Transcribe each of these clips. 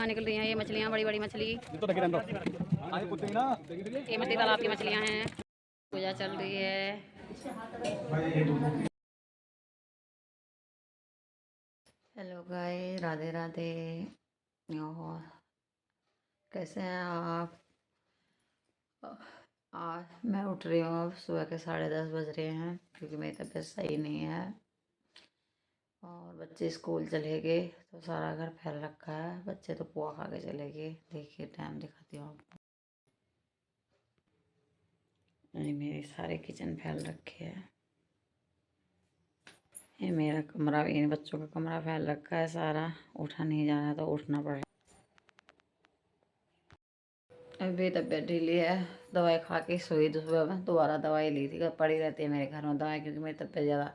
यहाँ निकल रही हैं ये मछलियाँ, बड़ी बड़ी मछली। ये मछली तालाब की मछलियाँ हैं। पूजा चल रही है। Hello guys, Radhe Radhe. और कैसे हैं आप? आज मैं उठ रही हूँ, अब सुबह के 10:30 बज रहे हैं क्योंकि मेरी तबीयत सही नहीं है और बच्चे स्कूल चले गए तो सारा घर फैल रखा है। बच्चे तो पोहा खा के चले गए। देखिए टाइम दिखाती हूँ आपको। ये मेरे सारे किचन फैल रखे हैं। ये मेरा कमरा, इन बच्चों का कमरा फैल रखा है सारा। उठा नहीं जा रहा तो उठना पड़ रहा। अभी तबीयत ढीली है। दवाई खा के सोई, सुबह में दोबारा दवाई ली थी। पड़ी रहती है मेरे घर में दवाई क्योंकि मेरी तबीयत ज़्यादा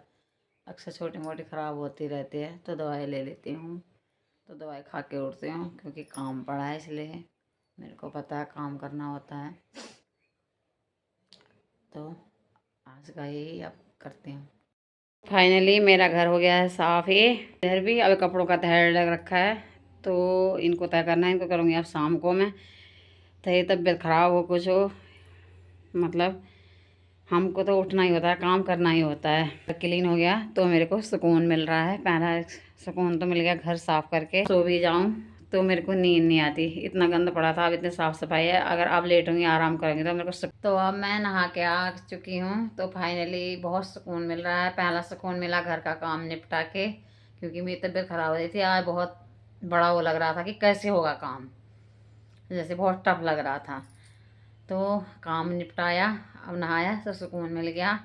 अक्सर छोटी मोटी ख़राब होती रहती है तो दवाई ले लेती हूँ। तो दवाई खा के उठती हूँ क्योंकि काम पड़ा है, इसलिए मेरे को पता है काम करना होता है। तो आज का यही अब करती हूँ। फाइनली मेरा घर हो गया है साफ़। ये इधर भी अब कपड़ों का तह लग रखा है तो इनको तय करना है। इनको करूँगी अब शाम को मैं। तो ये तबीयत ख़राब हो कुछ हो, मतलब हमको तो उठना ही होता है, काम करना ही होता है। क्लीन हो गया तो मेरे को सुकून मिल रहा है। पहला सुकून तो मिल गया घर साफ़ करके। सो भी जाऊँ तो मेरे को नींद नहीं आती। इतना गंद पड़ा था, अब इतनी साफ़ सफाई है। अगर अब लेटूंगी आराम करूँगी तो मेरे को तो अब मैं नहा के आ चुकी हूँ तो फाइनली बहुत सुकून मिल रहा है। पहला सुकून मिला घर का काम निपटा के, क्योंकि मेरी तबीयत ख़राब हो रही थी। आज बहुत बड़ा वो लग रहा था कि कैसे होगा काम, जैसे बहुत टफ लग रहा था। तो काम निपटाया, अब नहाया तो सुकून मिल गया।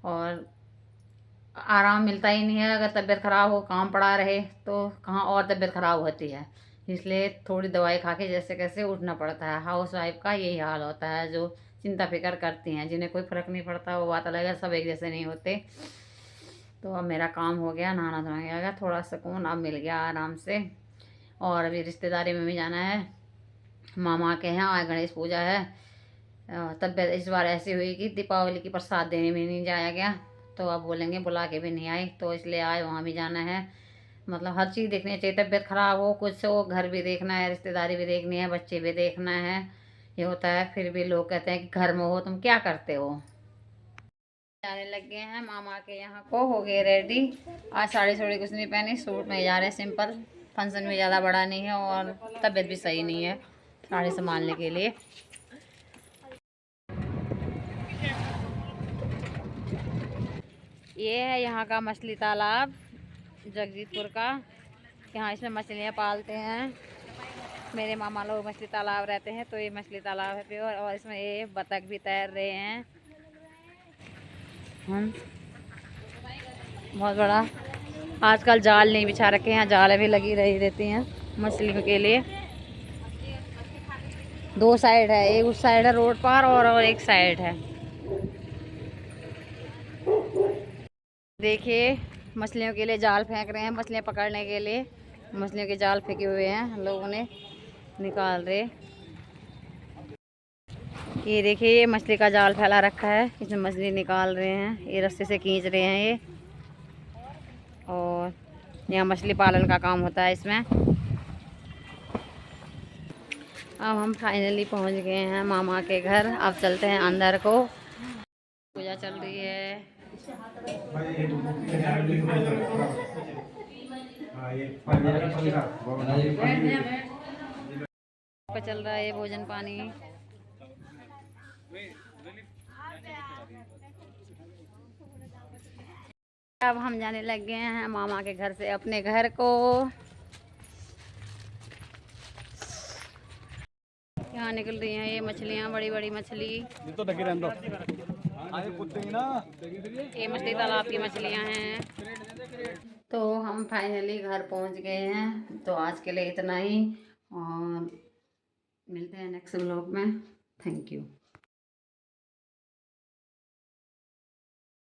और आराम मिलता ही नहीं है। अगर तबीयत ख़राब हो, काम पड़ा रहे तो कहाँ और तबीयत ख़राब होती है। इसलिए थोड़ी दवाई खा के जैसे कैसे उठना पड़ता है। हाउस वाइफ का यही हाल होता है, जो चिंता फिक्र करती हैं। जिन्हें कोई फ़र्क नहीं पड़ता वो बात अलग है, सब एक जैसे नहीं होते। तो अब मेरा काम हो गया, नहाना धोना गया, थोड़ा सुकून अब मिल गया आराम से। और अभी रिश्तेदारी में भी जाना है। मामा के यहाँ आज गणेश पूजा है। तबीयत इस बार ऐसी हुई कि दीपावली की प्रसाद देने में नहीं जाया गया, तो अब बोलेंगे बुला के भी नहीं आए, तो इसलिए आज वहाँ भी जाना है। मतलब हर चीज़ देखनी चाहिए। तबीयत ख़राब हो कुछ हो, घर भी देखना है, रिश्तेदारी भी देखनी है, बच्चे भी देखना है। ये होता है। फिर भी लोग कहते हैं कि घर में हो तुम क्या करते हो। जाने लग गए हैं मामा के यहाँ को, हो गए रेडी। आज साड़ी थोड़ी कुछ नहीं पहनी, सूट में जा रहे सिंपल। फंक्शन भी ज़्यादा बड़ा नहीं है और तबीयत भी सही नहीं है साड़ी संभालने के लिए। ये है यहाँ का मछली तालाब जगजीतपुर का। यहाँ इसमें मछलियाँ पालते हैं। मेरे मामा लोग मछली तालाब रहते हैं तो ये मछली तालाब है प्योर। और इसमें ये बतख भी तैर रहे हैं। बहुत बड़ा। आजकल जाल नहीं बिछा रखे हैं, जाल भी लगी रही रहती हैं मछलियों के लिए। दो साइड है, एक उस साइड है रोड पार और एक साइड है। देखिए मछलियों के लिए जाल फेंक रहे हैं, मछलियाँ पकड़ने के लिए। मछलियों के जाल फेंके हुए हैं लोगों ने, निकाल रहे। ये देखिए ये मछली का जाल फैला रखा है, इसमें मछली निकाल रहे हैं। ये रस्से से खींच रहे हैं ये। और यहाँ मछली पालन का काम होता है इसमें। अब हम फाइनली पहुँच गए हैं मामा के घर। अब चलते हैं अंदर को। पूजा चल रही है। चल रहा है भोजन पानी। अब हम जाने लग गए हैं मामा के घर से अपने घर को। यहाँ निकल रही हैं ये मछलियाँ, बड़ी बड़ी मछली। ये मछली तालाब की मछलियाँ हैं। तो हम फाइनली घर पहुँच गए हैं। तो आज के लिए इतना ही और मिलते हैं नेक्स्ट व्लॉग में। Thank you.